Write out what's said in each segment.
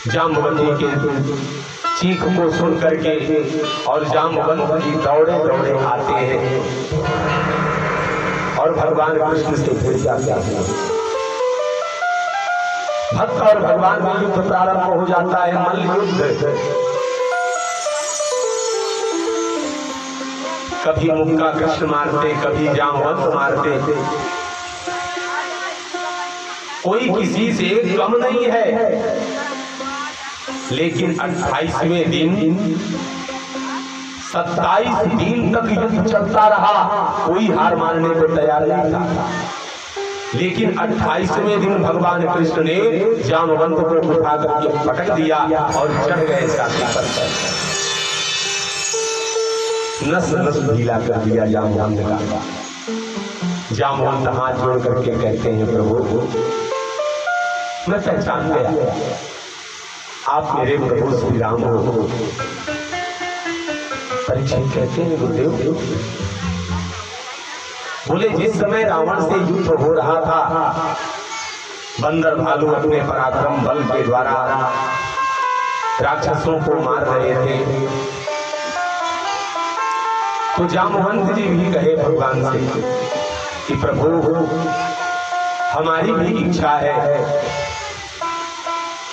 जाम्बवती के चीख को सुन करके और जाम्बवंत जी दौड़े दौड़े आते हैं और भगवान कृष्ण से फिर जाते हैं। भक्त और भगवान में युद्ध प्रारंभ हो जाता है, मल्ल युद्ध। कभी मुक्का कृष्ण मारते, कभी जाम्बवंत मारते, कोई किसी से कम नहीं है। लेकिन 28वें दिन 27 दिन तक युद्ध चलता रहा, कोई हार मानने को तैयार नहीं था। लेकिन 28वें दिन भगवान कृष्ण ने जाम्बवंत को उठा करके पटक दिया और चढ़ गए छाती पर। नस नस ढीला कर दिया जाम्बवंत का। जाम्बवंत हाथ जोड़ करके कहते हैं, प्रभु मैं पहचान गया, आप मेरे प्रभु श्री राम हो। परीक्षित कहते हैं, गुरुदेव बोले जिस समय रावण से युद्ध हो रहा था, बंदर भालू अपने पराक्रम बल के द्वारा राक्षसों को मार रहे थे, तो जाम्बवंत जी भी कहे भगवान से कि प्रभु हमारी भी इच्छा है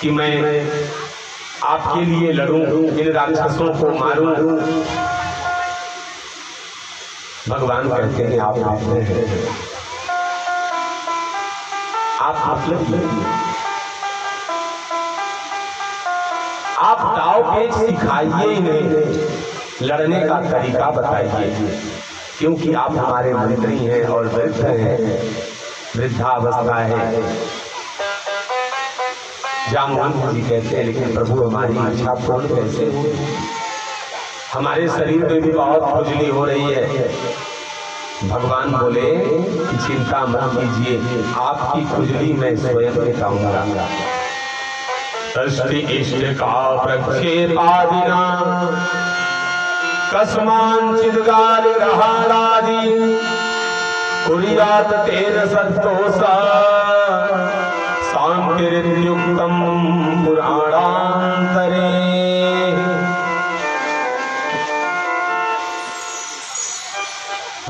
कि मैं आपके लिए लड़ूं, इन राक्षसों को मारूं। भगवान कहते हैं आप आप दाव पेच सिखाइए ही नहीं, लड़ने का तरीका बताइए, क्योंकि आप हमारे मंत्री हैं और वृद्ध हैं, वृद्धावस्था है। जाम्बवंत जी कहते हैं, लेकिन प्रभु हमारी इच्छा पूर्ण कैसे हो? हमारे शरीर में भी बहुत खुजली हो रही है। भगवान बोले चिंता मत कीजिए, आपकी खुजली मैं स्वयं मिटाऊंगा। दृष्टि इष्ट का प्रक्षेपादिना कस्मांचित् गालिरहारादि कुर्यात् तेन सन्तोषा शान्तिरित्युक्तं पुराणान्तरे।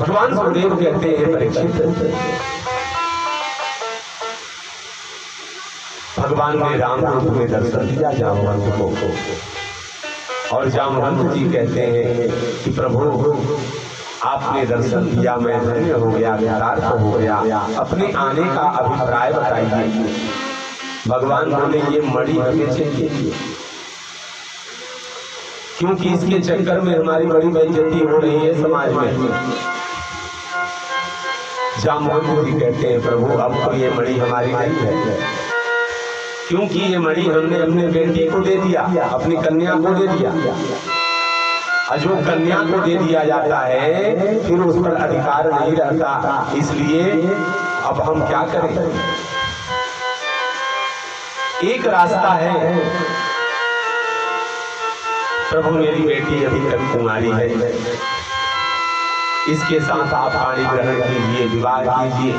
भगवान सुखदेव कहते हैं, परीक्षित भगवान ने राम रूप में दर्शन दिया जाम्बवंत को, और जाम्बवंत जी कहते हैं कि प्रभु आपने दर्शन दिया, मैं धन्य हो गया, कृतार्थ हो गया, अपने आने का अभिप्राय बताइए। भगवान बोले ये मणि हमें चाहिए, क्योंकि इसके चक्कर में हमारी बड़ी बेइज्जती हो रही है समाज में। जाम्बवंत जी कहते हैं, प्रभु अब तो ये मणि हमारी नहीं है, क्योंकि ये मणि हमने अपने बेटी को दे दिया, अपनी कन्या को दे दिया। और जो कन्या को दे दिया जाता है फिर उस पर अधिकार नहीं रहता, इसलिए अब हम क्या करें? एक रास्ता है, प्रभु मेरी बेटी अभी तक कुमारी है, इसके साथ आप पाणी ग्रहण कीजिए, विवाह कीजिए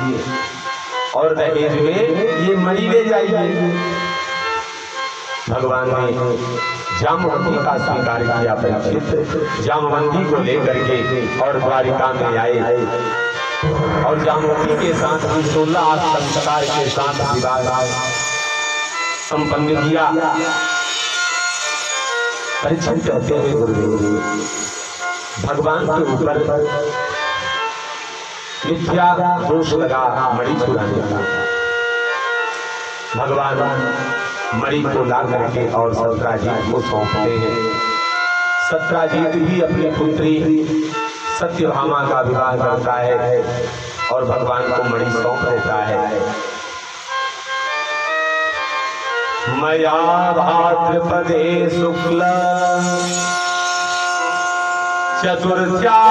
और दहेज में ये मणि ले जाइए। भगवान ने जाम्बवती का स्वीकार किया। परीक्षित जाम्बवती को लेकर के और द्वारिका में आए और जाम्बवती के साथ 16 संस्कार के साथ विवाह संपन्न किया। परीक्षित कहते हैं, गुरुदेव भगवान के ऊपर मिथ्या दोष लगा मणि चुराने का। भगवान मणि को ला करके और सत्राजीत को सौंपते हैं। सत्राजीत भी अपनी पुत्री सत्यभामा का विवाह करता है और भगवान को मणि सौंप देता है। मया भाद्रपदे शुक्ल चतुर्थ्या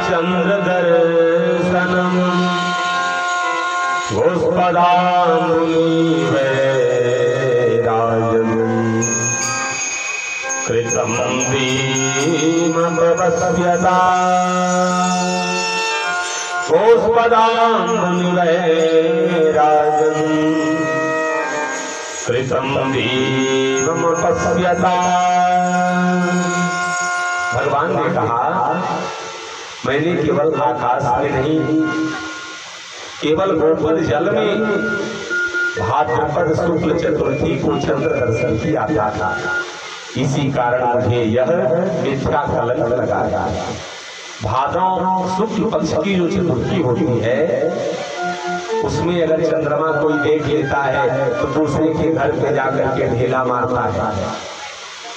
चंद्र दर्शनम गोस्पदामुनि वैराजन कृतं दीमपवस्यता गोस्पदामुनि वैराजन कृतं देवमुपस्यता। भगवान ने कहा मैंने केवल आकाश में नहीं, केवल गोपद जल में भाद्रपद शुक्ल चतुर्थी को चंद्र दर्शन किया था, इसी कारण मुझे यह मिथ्या कलंक लगा। भादों शुक्ल पक्ष की जो चतुर्थी होती है उसमें अगर चंद्रमा कोई देख लेता है तो दूसरे के घर पे जाकर के ढेला मारता है,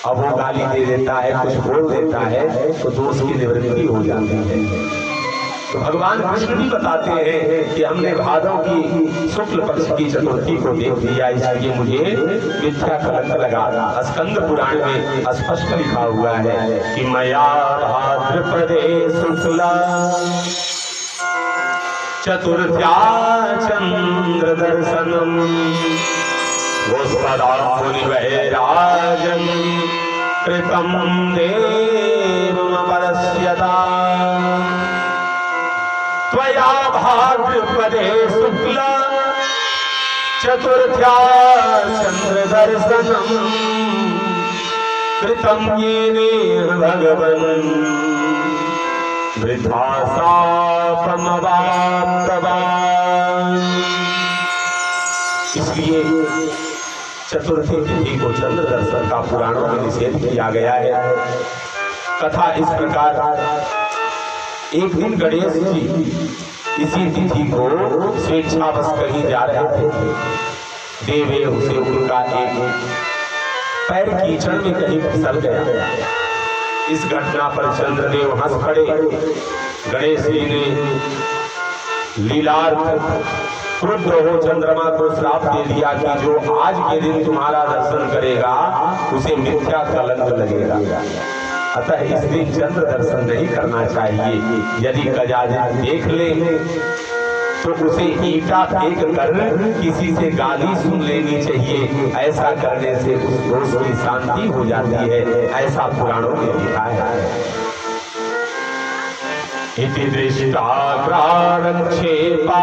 अब वो गाली दे देता है, कुछ बोल देता है तो दोष की निवृत्ति हो जाती है। तो भगवान कृष्ण भी बताते हैं कि हमने भादों की शुक्ल पक्ष की चतुर्थी को देख लिया, इसलिए मुझे मिथ्या कलंक लगा। स्कंद पुराण में स्पष्ट लिखा हुआ है कि मया भाद्रपदे शुक्ला चतुर्थ्या चंद्र दर्शनम गोस्पदा मुनिवैराजं कृतं देवमुपस्यता। त्वया भाद्रपदे शुक्ला चतुर्थ्या चंद्र दर्शनम कृतं येन भगवन् वृद्धा शापमवाप्तवान्। इसलिए चतुर्थी तिथि को चंद्र दर्शन का पुराणों में निषेध किया गया है। कथा इस प्रकार, एक दिन गणेश जी इसी तिथि को स्वेच्छावश कहीं जा रहे थे, देवे उसे उनका एक पैर कीचड़ में कहीं फिसल गया। इस घटना पर चंद्रदेव हंस पड़े। गणेश जी ने लीलार्थ क्रुद्ध हो चंद्रमा को श्राप दे दिया कि जो आज के दिन तुम्हारा दर्शन करेगा उसे मिथ्या कलंक लगेगा। अतः इस दिन चंद्र दर्शन नहीं करना चाहिए। यदि गजानन देख ले तो उसे ईंटा फेंक कर किसी से गाली सुन लेनी चाहिए। ऐसा करने से उस दोष की शांति हो जाती है, ऐसा पुराणों में लिखा है। इति दृष्टा प्राणक्षेपा